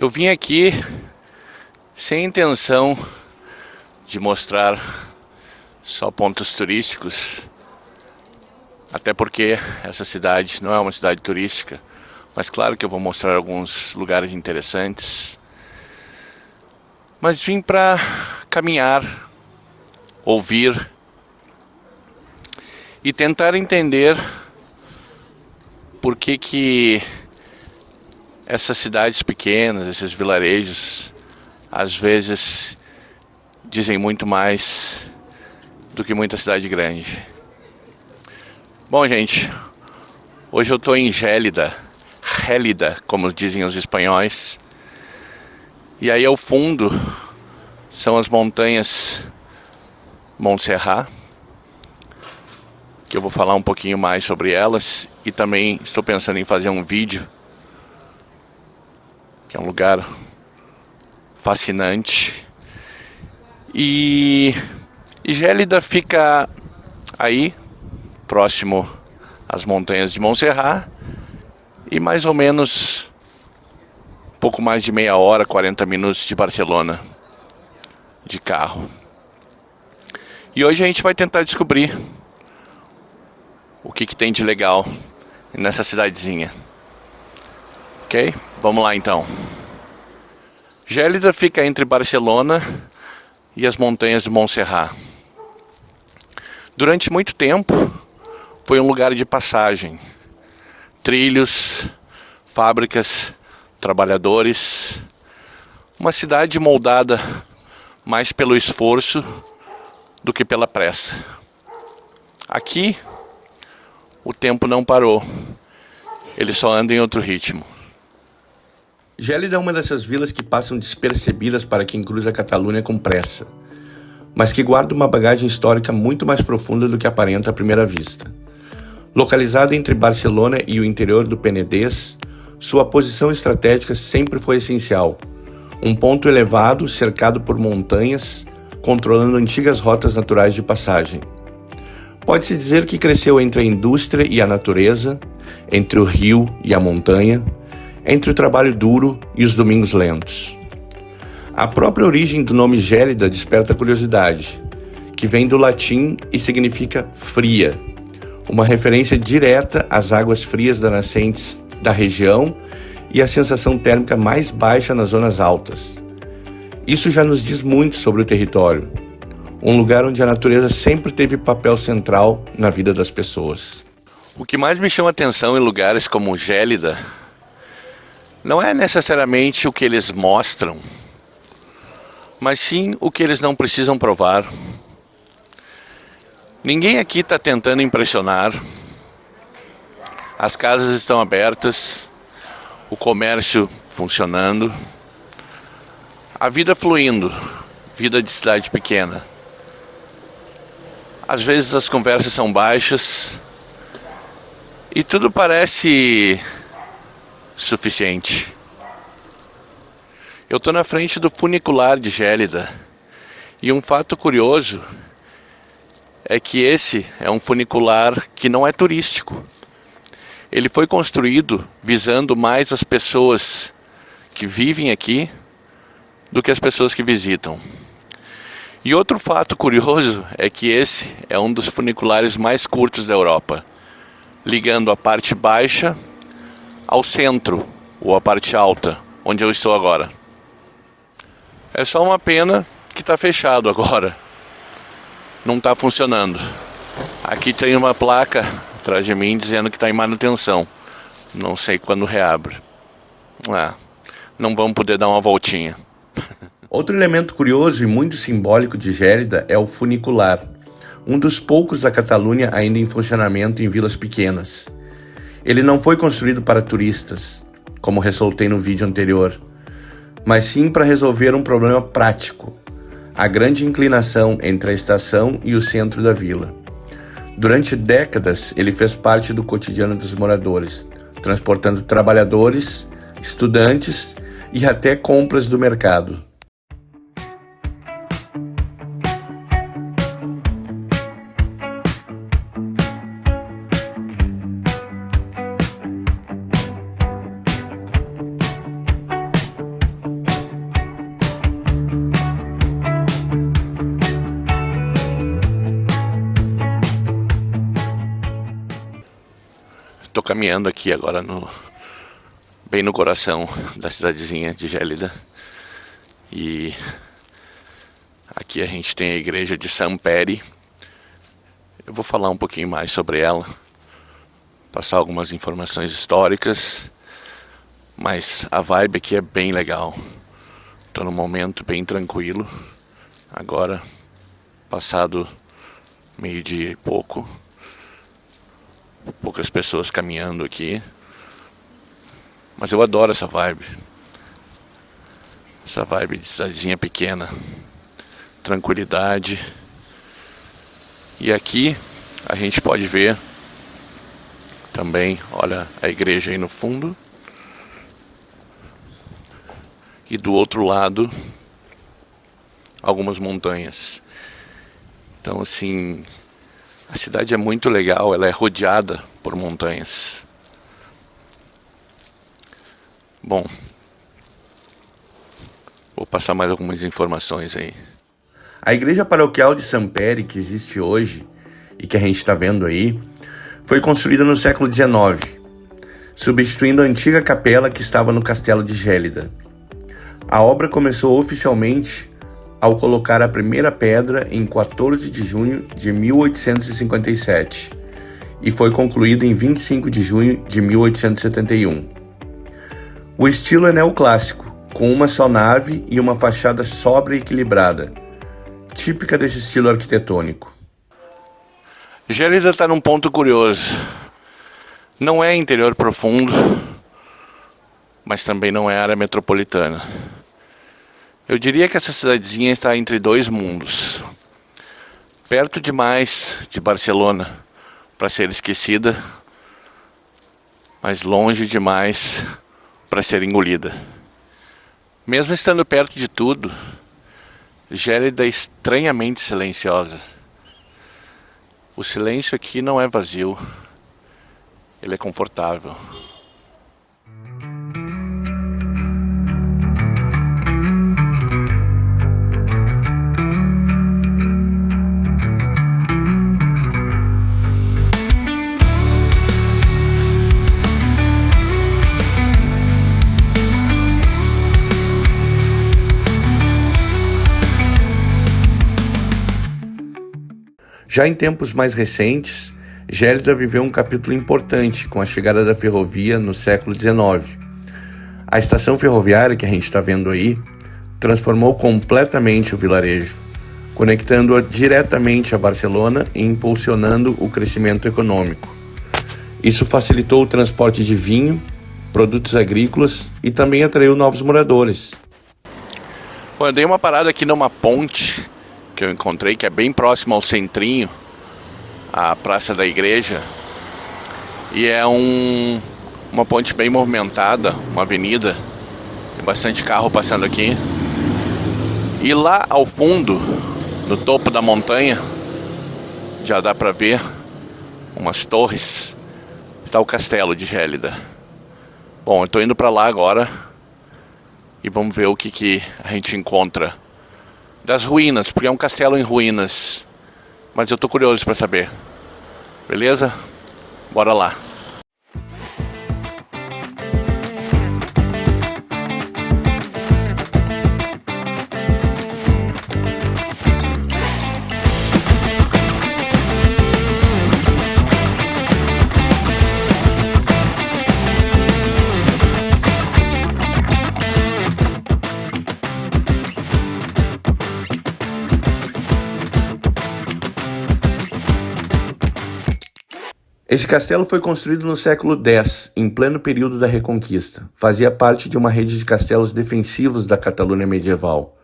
Eu vim aqui sem intenção de mostrar só pontos turísticos, até porque essa cidade não é uma cidade turística, mas claro que eu vou mostrar alguns lugares interessantes. Mas vim para caminhar, ouvir e tentar entender por que essas cidades pequenas, esses vilarejos, às vezes dizem muito mais do que muita cidade grande. Bom, gente, hoje eu estou em Gélida, como dizem os espanhóis. E aí ao fundo são as montanhas Montserrat, que eu vou falar um pouquinho mais sobre elas. E também estou pensando em fazer um vídeo, que é um lugar fascinante. E Gélida fica aí, próximo às montanhas de Montserrat, e mais ou menos pouco mais de meia hora, 40 minutos de Barcelona, de carro. E hoje a gente vai tentar descobrir o que tem de legal nessa cidadezinha. Ok? Vamos lá então. Gélida fica entre Barcelona e as montanhas de Montserrat. Durante muito tempo foi um lugar de passagem. Trilhos, fábricas, trabalhadores. Uma cidade moldada mais pelo esforço do que pela pressa. Aqui o tempo não parou. Ele só anda em outro ritmo. Gélida é uma dessas vilas que passam despercebidas para quem cruza a Catalunha com pressa, mas que guarda uma bagagem histórica muito mais profunda do que aparenta à primeira vista. Localizada entre Barcelona e o interior do Penedès, sua posição estratégica sempre foi essencial. Um ponto elevado, cercado por montanhas, controlando antigas rotas naturais de passagem. Pode-se dizer que cresceu entre a indústria e a natureza, entre o rio e a montanha, entre o trabalho duro e os domingos lentos. A própria origem do nome Gélida desperta curiosidade, que vem do latim e significa fria, uma referência direta às águas frias das nascentes da região e à sensação térmica mais baixa nas zonas altas. Isso já nos diz muito sobre o território, um lugar onde a natureza sempre teve papel central na vida das pessoas. O que mais me chama atenção em lugares como Gélida não é necessariamente o que eles mostram, mas sim o que eles não precisam provar. Ninguém aqui está tentando impressionar. As casas estão abertas, o comércio funcionando, a vida fluindo, vida de cidade pequena. Às vezes as conversas são baixas e tudo parece suficiente. Eu estou na frente do funicular de Gélida e um fato curioso é que esse é um funicular que não é turístico. Ele foi construído visando mais as pessoas que vivem aqui do que as pessoas que visitam. E outro fato curioso é que esse é um dos funiculares mais curtos da Europa, ligando a parte baixa ao centro, ou a parte alta, onde eu estou agora. É só uma pena que está fechado agora. Não está funcionando. Aqui tem uma placa atrás de mim dizendo que está em manutenção. Não sei quando reabre. Não vamos poder dar uma voltinha. Outro elemento curioso e muito simbólico de Gélida é o funicular, um dos poucos da Catalunha ainda em funcionamento em vilas pequenas. Ele não foi construído para turistas, como ressaltei no vídeo anterior, mas sim para resolver um problema prático, a grande inclinação entre a estação e o centro da vila. Durante décadas, ele fez parte do cotidiano dos moradores, transportando trabalhadores, estudantes e até compras do mercado. caminhando aqui agora bem no coração da cidadezinha de Gélida. E aqui a gente tem a igreja de San Peri. Eu vou falar um pouquinho mais sobre ela, passar algumas informações históricas, mas a vibe aqui é bem legal. Estou num momento bem tranquilo, agora passado meio-dia e pouco, poucas pessoas caminhando aqui, mas eu adoro essa vibe de cidadezinha pequena, tranquilidade. E aqui a gente pode ver também, olha a igreja aí no fundo, e do outro lado algumas montanhas. Então assim, a cidade é muito legal, ela é rodeada por montanhas. Bom, vou passar mais algumas informações aí. A igreja paroquial de San Peri, que existe hoje e que a gente está vendo aí, foi construída no século XIX, substituindo a antiga capela que estava no castelo de Gélida. A obra começou oficialmente ao colocar a primeira pedra em 14 de junho de 1857 e foi concluída em 25 de junho de 1871. O estilo é neoclássico, com uma só nave e uma fachada sóbria e equilibrada, típica desse estilo arquitetônico. Gélida está num ponto curioso. Não é interior profundo, mas também não é área metropolitana. Eu diria que essa cidadezinha está entre dois mundos. Perto demais de Barcelona para ser esquecida, mas longe demais para ser engolida. Mesmo estando perto de tudo, Gélida é estranhamente silenciosa. O silêncio aqui não é vazio, ele é confortável. Já em tempos mais recentes, Gélida viveu um capítulo importante com a chegada da ferrovia no século XIX. A estação ferroviária que a gente está vendo aí transformou completamente o vilarejo, conectando-a diretamente a Barcelona e impulsionando o crescimento econômico. Isso facilitou o transporte de vinho, produtos agrícolas e também atraiu novos moradores. Bom, eu dei uma parada aqui numa ponte que eu encontrei, que é bem próximo ao centrinho, a Praça da Igreja, e é uma ponte bem movimentada, uma avenida, tem bastante carro passando aqui, e lá ao fundo, no topo da montanha, já dá para ver umas torres, está o castelo de Gélida. Bom, eu estou indo para lá agora e vamos ver o que a gente encontra das ruínas, porque é um castelo em ruínas, mas eu tô curioso para saber. Beleza? Bora lá. Esse castelo foi construído no século X, em pleno período da Reconquista. Fazia parte de uma rede de castelos defensivos da Catalunha medieval.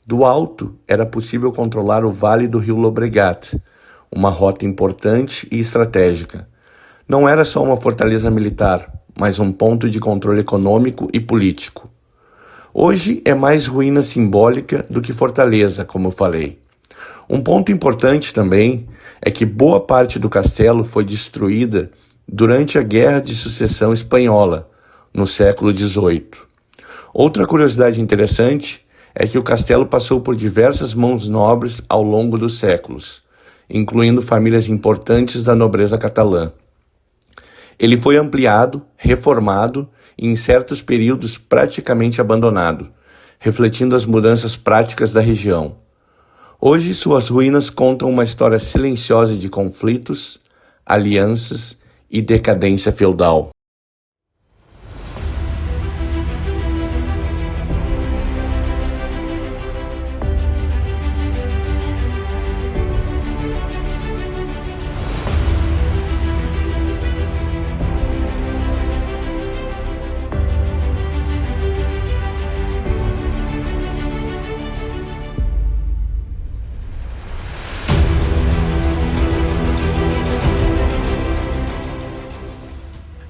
Do alto, era possível controlar o vale do rio Llobregat, uma rota importante e estratégica. Não era só uma fortaleza militar, mas um ponto de controle econômico e político. Hoje é mais ruína simbólica do que fortaleza, como eu falei. Um ponto importante também é que boa parte do castelo foi destruída durante a Guerra de Sucessão Espanhola, no século XVIII. Outra curiosidade interessante é que o castelo passou por diversas mãos nobres ao longo dos séculos, incluindo famílias importantes da nobreza catalã. Ele foi ampliado, reformado e em certos períodos praticamente abandonado, refletindo as mudanças práticas da região. Hoje, suas ruínas contam uma história silenciosa de conflitos, alianças e decadência feudal.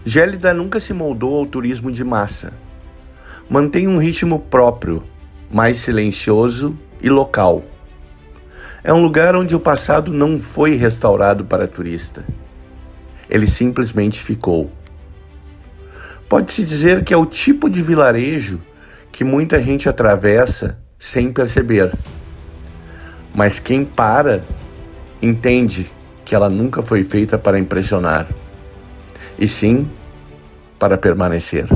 Gélida nunca se moldou ao turismo de massa. Mantém um ritmo próprio, mais silencioso e local. É um lugar onde o passado não foi restaurado para turista. Ele simplesmente ficou. Pode-se dizer que é o tipo de vilarejo que muita gente atravessa sem perceber. Mas quem para, entende que ela nunca foi feita para impressionar, e sim para permanecer.